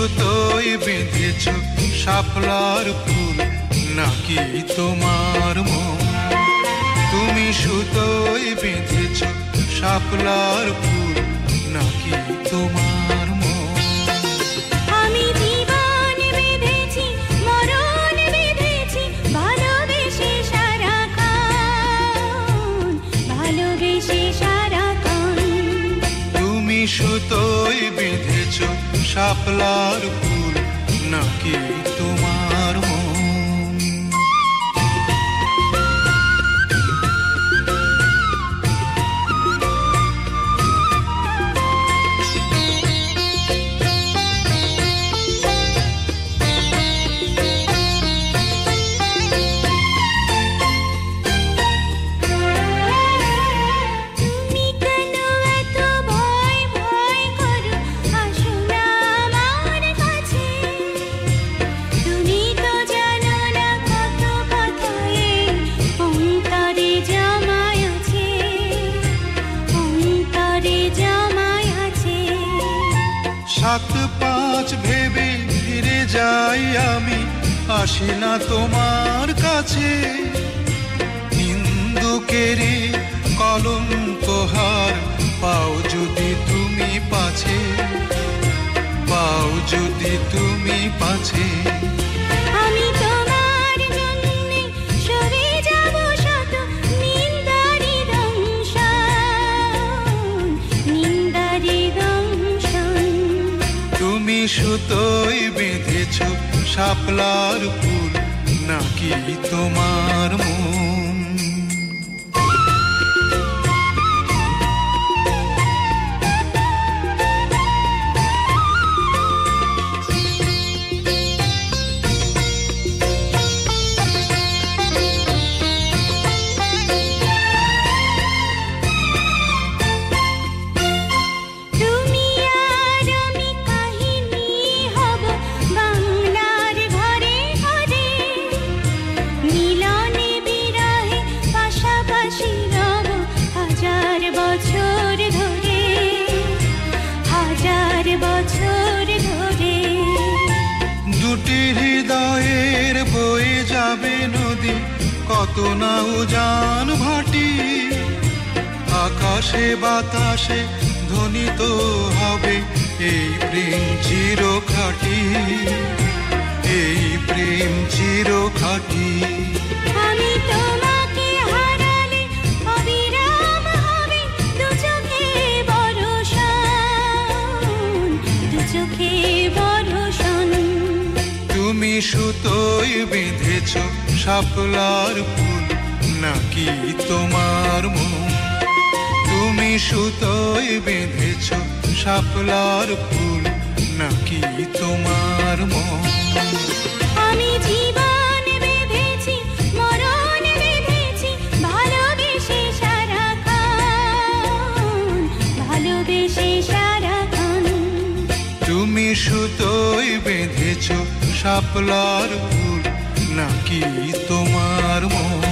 সুতোয় বেঁধেছ শাপলার ফুল নাকি তোমার মন? তুমি সুতোয় বেঁধেছ শাপলার ফুল নাকি তোমার মন? আমি জীবন বেঁধেছি, মরণ বেঁধেছি, ভালোবেসে সারাক্ষণ, ভালোবেসে সারাক্ষণ। তুমি সুতোয় বেঁধেছ শাপলার ফুল নাকি তোমার মন? সাত পাঁচ ভেবে ফিরে যাই আমি, আসি না তোমার কাছে। নিন্দুকেরই কলঙ্কহার পাও যদি তুমি পাছে, পাও যদি তুমি পাছে। আমি তোমার জন্যে সরে যাব শত নিন্দারি দংশন, নিন্দারি দংশন। তুমি সুতোয় বেঁধেছ শাপলার ফুল নাকি তোমার মন? দুটি হৃদয়ের বয়ে যাবে নদী, কত না উজান ভাটি। আকাশে বাতাসে ধ্বনিত হবে এই প্রেম চিরখাটি, এই প্রেম চিরখাটি। আমি তোমাকে হারালে অবিরাম হবে দু চোখে বর্ষণ, দু চোখে বর্ষণ। তুমি সুতোয় বেঁধেছ শাপলার ফুল নাকি তোমার মন? তুমি সুতোয় বেঁধেছ শাপলার ফুল নাকি তোমার মন? আমি জীবন বেঁধেছি, মরণ বেঁধেছি, ভালোবেসে সারাক্ষণ, ভালোবেসে সারাক্ষণ। তুমি সুতোয় বেঁধেছ শাপলার ফুল নাকি তোমার মন?